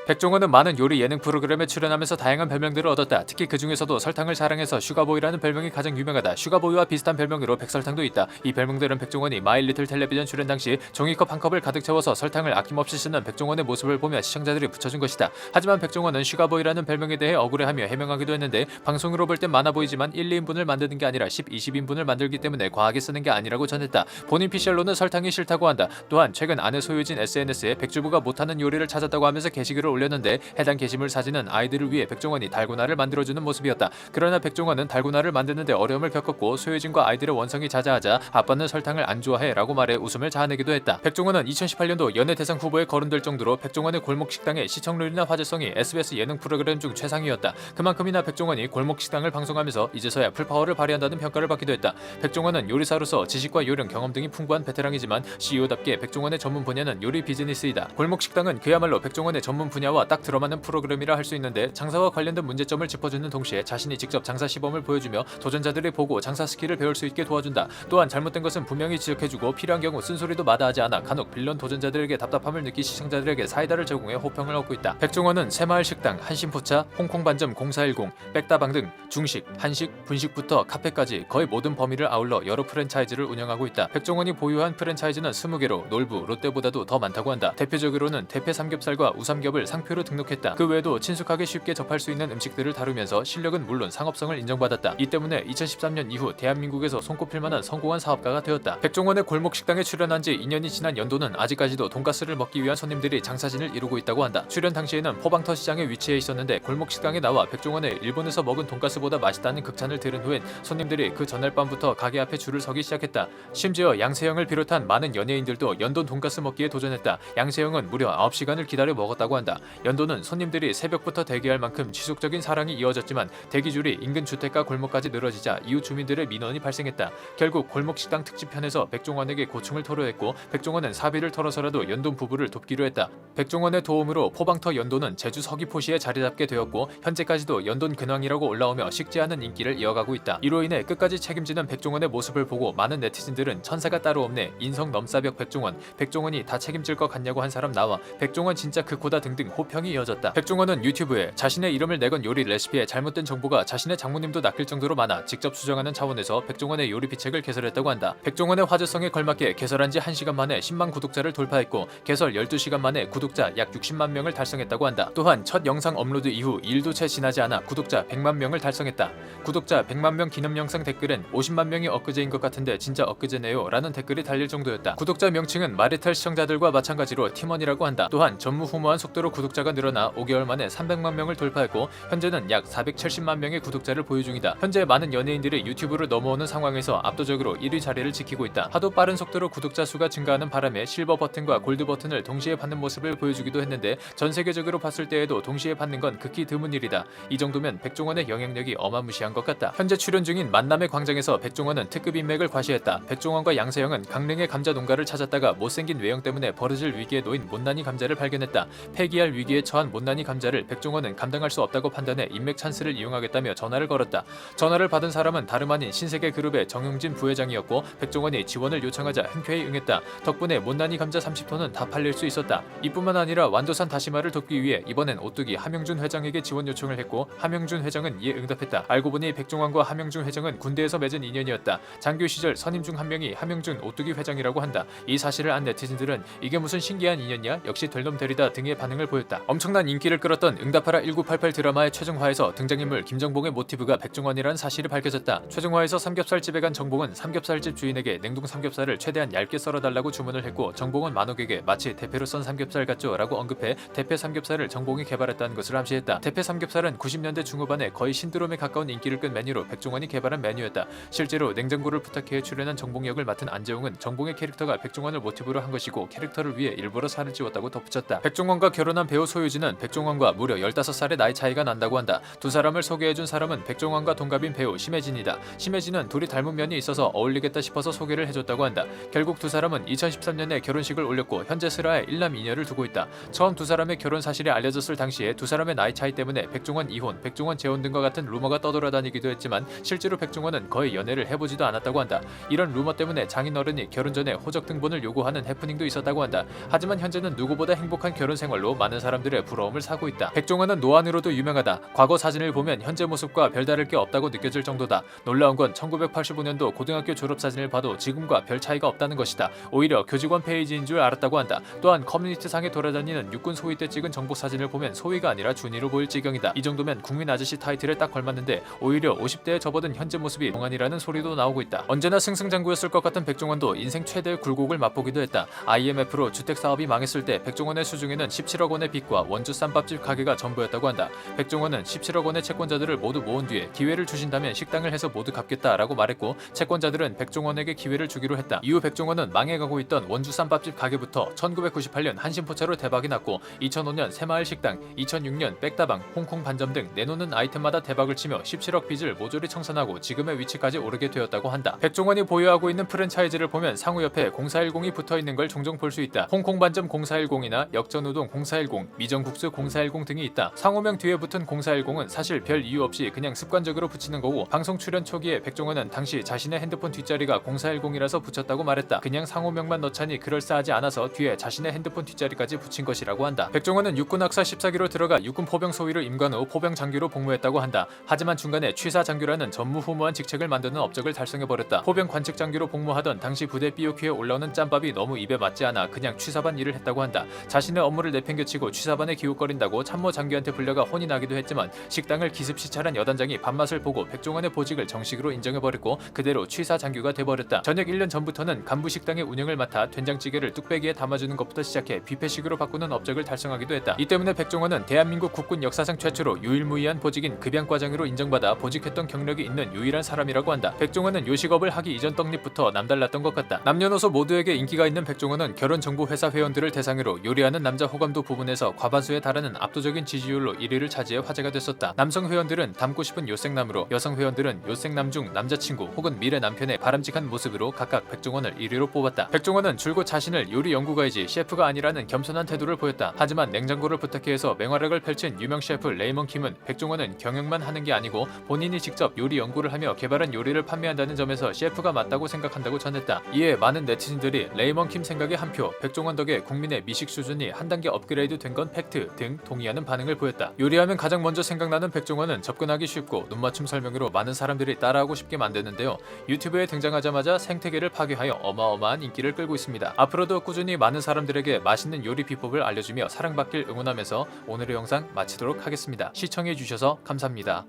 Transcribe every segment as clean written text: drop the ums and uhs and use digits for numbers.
백종원은 많은 요리 예능 프로그램에 출연하면서 다양한 별명들을 얻었다. 특히 그 중에서도 설탕을 사랑해서 슈가보이라는 별명이 가장 유명하다. 슈가보이와 비슷한 별명으로 백설탕도 있다. 이 별명들은 백종원이 마일리틀 텔레비전 출연 당시 종이컵 한 컵을 가득 채워서 설탕을 아낌없이 쓰는 백종원의 모습을 보며 시청자들이 붙여준 것이다. 하지만 백종원은 슈가보이라는 별명에 대해 억울해하며 해명하기도 했는데, 방송으로 볼 땐 많아 보이지만 1, 2인분을 만드는 게 아니라 10, 20인분을 만들기 때문에 과하게 쓰는 게 아니라고 전했다. 본인 PCR로는 설탕이 싫다고 한다. 또한 최근 아내 소유진 SNS에 백주부가 못하는 요리를 찾았다고 하면서 게시글을 올렸는데, 해당 게시물 사진은 아이들을 위해 백종원이 달고나를 만들어주는 모습이었다. 그러나 백종원은 달고나를 만드는데 어려움을 겪었고 소유진과 아이들의 원성이 자자하자 아빠는 설탕을 안 좋아해 라고 말해 웃음을 자아내기도 했다. 백종원은 2018년도 연예대상 후보에 거론될 정도로 백종원의 골목식당의 시청률이나 화제성이 SBS 예능 프로그램 중 최상위였다. 그만큼이나 백종원이 골목식당을 방송하면서 이제서야 풀파워를 발휘한다는 평가를 받기도 했다. 백종원은 요리사로서 지식과 요령, 경험 등이 풍부한 베테랑이지만 CEO답게 백종원의 전문 분야는 요리 비즈니스이다. 골목식당은 그야말로 백종원의 전문 분야와 딱 들어맞는 프로그램이라 할 수 있는데, 장사와 관련된 문제점을 짚어주는 동시에 자신이 직접 장사 시범을 보여주며 도전자들이 보고 장사 스킬을 배울 수 있게 도와준다. 또한 잘못된 것은 분명히 지적해주고 필요한 경우 쓴소리도 마다하지 않아 간혹 빌런 도전자들에게 답답함을 느끼 시청자들에게 사이다를 제공해 호평을 얻고 있다. 백종원은 새마을식당, 한신포차, 홍콩반점 0410, 백다방 등 중식, 한식, 분식부터 카페까지 거의 모든 범위를 아울러 여러 프랜차이즈를 운영하고 있다. 백종원이 보유한 프랜차이즈는 20개로 놀부, 롯데보다도 더 많다고 한다. 대표적으로는 대패 삼겹살과 우삼겹을 상표로 등록했다. 그 외에도 친숙하게 쉽게 접할 수 있는 음식들을 다루면서 실력은 물론 상업성을 인정받았다. 이 때문에 2013년 이후 대한민국에서 손꼽힐 만한 성공한 사업가가 되었다. 백종원의 골목식당에 출연한 지 2년이 지난 연도는 아직까지도 돈가스를 먹기 위한 손님들이 장사진을 이루고 있다고 한다. 출연 당시에는 포방터 시장에 위치해 있었는데 골목식당에 나와 백종원의 일본에서 먹은 돈가스보다 맛있다는 극찬을 들은 후엔 손님들이 그 전날 밤부터 가게 앞에 줄을 서기 시작했다. 심지어 양세형을 비롯한 많은 연예인들도 연돈 돈가스 먹기에 도전했다. 양세형은 무려 9시간을 기다려 먹었다고 한다. 연도는 손님들이 새벽부터 대기할 만큼 지속적인 사랑이 이어졌지만 대기줄이 인근 주택가 골목까지 늘어지자 이웃 주민들의 민원이 발생했다. 결국 골목식당 특집편에서 백종원에게 고충을 토로했고, 백종원은 사비를 털어서라도 연돈 부부를 돕기로 했다. 백종원의 도움으로 포방터 연돈은 제주 서귀포시에 자리잡게 되었고, 현재까지도 연돈 근황이라고 올라오며 식지 않은 인기를 이어가고 있다. 이로 인해 끝까지 책임지는 백종원의 모습을 보고 많은 네티즌들은 천사가 따로 없네, 인성 넘사벽 백종원, 백종원이 다 책임질 것 같냐고 한 사람 나와 백종원 진짜 극호다 등등 호평이 이어졌다. 백종원은 유튜브에 자신의 이름을 내건 요리 레시피에 잘못된 정보가 자신의 장모님도 낚일 정도로 많아 직접 수정하는 차원에서 백종원의 요리 비책을 개설했다고 한다. 백종원의 화제성에 걸맞게 개설한 지 1시간 만에 10만 구독자를 돌파했고, 개설 12시간 만에 구독자 약 60만 명을 달성했다고 한다. 또한 첫 영상 업로드 이후 1도 채 지나지 않아 구독자 100만 명을 달성했다. 구독자 100만 명 기념 영상 댓글엔 50만 명이 엊그제인 것 같은데 진짜 엊그제네요 라는 댓글이 달릴 정도였다. 구독자 명칭은 마리텔 시청자들과 마찬가지로 팀원이라고 한다. 또한 전무후무한 속도로 구독자가 늘어나 5개월 만에 300만 명을 돌파했고, 현재는 약 470만 명의 구독자를 보유 중이다. 현재 많은 연예인들이 유튜브를 넘어오는 상황에서 압도적으로 1위 자리를 지키고 있다. 하도 빠른 속도로 구독자 수가 증가하는 바람에 실버 버튼과 골드 버튼을 동시에 받는 모습을 보여주기도 했는데, 전 세계적으로 봤을 때에도 동시에 받는 건 극히 드문 일이다. 이 정도면 백종원의 영향력이 어마무시한 것 같다. 현재 출연 중인 만남의 광장에서 백종원은 특급 인맥을 과시했다. 백종원과 양세형은 강릉의 감자 농가를 찾았다가 못생긴 외형 때문에 버려질 위기에 놓인 못난이 감자를 발견했다. 폐기할 위기에 처한 못난이 감자를 백종원은 감당할 수 없다고 판단해 인맥 찬스를 이용하겠다며 전화를 걸었다. 전화를 받은 사람은 다름 아닌 신세계 그룹의 정용진 부회장이었고, 백종원이 지원을 요청하자 흔쾌히 응했다. 덕분에 못난이 감자 30톤은 다 팔릴 수 있었다. 이뿐만 아니라 완도산 다시마를 돕기 위해 이번엔 오뚜기 함영준 회장에게 지원 요청을 했고, 함영준 회장은 이에 응답했다. 알고 보니 백종원과 함영준 회장은 군대에서 맺은 인연이었다. 장교 시절 선임 중 한 명이 함영준 오뚜기 회장이라고 한다. 이 사실을 안 네티즌들은 이게 무슨 신기한 인연이야? 역시 될 놈 되리다 등의 반응을 보였다. 엄청난 인기를 끌었던 응답하라 1988 드라마의 최종화에서 등장인물 김정봉의 모티브가 백종원이라는 사실이 밝혀졌다. 최종화에서 삼겹살집에 간 정봉은 삼겹살집 주인에게 냉동 삼겹살을 최대한 얇게 썰어달라고 주문을 했고, 정봉은 만옥에게 마치 대패로 썬 삼겹살 같죠 라고 언급해 대패 삼겹살을 정봉이 개발했다는 것을 암시했다. 대패 삼겹살은 90년대 중후반에 거의 신드롬에 가까운 인기를 끈 메뉴로 백종원이 개발한 메뉴였다. 실제로 냉장고를 부탁해 출연한 정봉 역을 맡은 안재홍은 정봉의 캐릭터가 백종원을 모티브로 한 것이고, 캐릭터를 위해 일부러 살을 찌웠다고 덧붙였다. 백종원과 결혼한 배우 소유진은 백종원과 무려 15살의 나이 차이가 난다고 한다. 두 사람을 소개해준 사람은 백종원과 동갑인 배우 심혜진이다. 심혜진은 둘이 닮은 면이 있어서 어울리겠다 싶어서 소개를 해줬다고 한다. 결국 두 사람은 2013년에 결혼식을 올렸고, 현재 슬하에 1남 2녀를 두고 있다. 처음 두 사람의 결혼 사실이 알려졌을 당시에 두 사람의 나이 차이 때문에 백종원 이혼, 백종원 재혼 등과 같은 루머가 떠돌아다니기도 했지만, 실제로 백종원은 거의 연애를 해보지도 않았다고 한다. 이런 루머 때문에 장인어른이 결혼 전에 호적 등본을 요구하는 해프닝도 있었다고 한다. 하지만 현재는 누구보다 행복한 결혼 생활로 많은 많은 사람들의 부러움을 사고 있다. 백종원은 노안으로도 유명하다. 과거 사진을 보면 현재 모습과 별다를 게 없다고 느껴질 정도다. 놀라운 건 1985년도 고등학교 졸업 사진을 봐도 지금과 별 차이가 없다는 것이다. 오히려 교직원 페이지인 줄 알았다고 한다. 또한 커뮤니티상에 돌아다니는 육군 소위 때 찍은 정복 사진을 보면 소위가 아니라 준위로 보일 지경이다. 이 정도면 국민 아저씨 타이틀에 딱 걸맞는데 오히려 50대에 접어든 현재 모습이 동안이라는 소리도 나오고 있다. 언제나 승승장구였을 것 같은 백종원도 인생 최대의 굴곡을 맛보기도 했다. IMF로 주택 사업이 망했을 때 백종원의 수중에는 17억 원의 빚과 원주 쌈밥집 가게가 전부였다고 한다. 백종원은 17억 원의 채권자들을 모두 모은 뒤에 기회를 주신다면 식당을 해서 모두 갚겠다라고 말했고 채권자들은 백종원에게 기회를 주기로 했다. 이후 백종원은 망해가고 있던 원주 쌈밥집 가게부터 1998년 한신포차로 대박이 났고 2005년 새마을 식당, 2006년 백다방, 홍콩 반점 등 내놓는 아이템마다 대박을 치며 17억 빚을 모조리 청산하고 지금의 위치까지 오르게 되었다고 한다. 백종원이 보유하고 있는 프랜차이즈를 보면 상호 옆에 0410이 붙어있는 걸 종종 볼 수 있다. 홍콩 반점 0410이나 역전우동 0410, 미정국수 0410 등이 있다. 상호명 뒤에 붙은 0410은 사실 별 이유 없이 그냥 습관적으로 붙이는 거고 방송 출연 초기에 백종원은 당시 자신의 핸드폰 뒷자리가 0410이라서 붙였다고 말했다. 그냥 상호명만 넣자니 그럴싸하지 않아서 뒤에 자신의 핸드폰 뒷자리까지 붙인 것이라고 한다. 백종원은 육군 학사 14기로 들어가 육군 포병 소위를 임관 후 포병 장교로 복무했다고 한다. 하지만 중간에 취사 장교라는 전무후무한 직책을 만드는 업적을 달성해버렸다. 포병 관측 장교로 복무하던 당시 부대 BOQ에 올라오는 짬밥이 너무 입에 맞지 않아 그냥 취사반 일을 했다고 한다. 자신의 업무를 내팽겨치고 취사반에 기웃거린다고 참모 장교한테 불려가 혼이 나기도 했지만 식당을 기습시찰한 여단장이 밥맛을 보고 백종원의 보직을 정식으로 인정해버렸고 그대로 취사 장교가 돼버렸다. 전역 1년 전부터는 간부 식당의 운영을 맡아 된장찌개를 뚝배기에 담아주는 것부터 시작해 뷔페식으로 바꾸는 업적을 달성하기도 했다. 이 때문에 백종원은 대한민국 국군 역사상 최초로 유일무이한 보직인 급양과장으로 인정받아 보직했던 경력이 있는 유일한 사람이라고 한다. 백종원은 요식업을 하기 이전 떡잎부터 남달랐던 것 같다. 남녀노소 모두에게 인기가 있는 백종원은 결혼정보회사 회원들을 대상으로 요리하는 남자 호감도 부분에서 과반수에 달하는 압도적인 지지율로 1위를 차지해 화제가 됐었다. 남성 회원들은 닮고 싶은 요생남으로, 여성 회원들은 요생남 중 남자친구 혹은 미래 남편의 바람직한 모습으로 각각 백종원을 1위로 뽑았다. 백종원은 줄곧 자신을 요리 연구가이지 셰프가 아니라는 겸손한 태도를 보였다. 하지만 냉장고를 부탁해 해서 맹활약을 펼친 유명 셰프 레이먼 킴은 백종원은 경영만 하는 게 아니고 본인이 직접 요리 연구를 하며 개발한 요리를 판매한다는 점에서 셰프가 맞다고 생각한다고 전했다. 이에 많은 네티즌들이 레이먼 킴 생각에 한 표, 백종원 덕에 국민의 미식 수준이 한 단계 업그레이드 된 건 팩트 등 동의하는 반응을 보였다. 요리하면 가장 먼저 생각나는 백종원은 접근하기 쉽고 눈맞춤 설명으로 많은 사람들이 따라하고 싶게 만드는데요. 유튜브에 등장하자마자 생태계를 파괴하여 어마어마한 인기를 끌고 있습니다. 앞으로도 꾸준히 많은 사람들에게 맛있는 요리 비법을 알려주며 사랑받길 응원하면서 오늘의 영상 마치도록 하겠습니다. 시청해주셔서 감사합니다.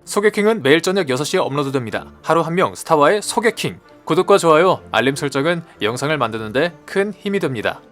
소개킹은 매일 저녁 6시에 업로드됩니다. 하루 한 명 스타와의 소개킹. 구독과 좋아요, 알림 설정은 영상을 만드는데 큰 힘이 됩니다.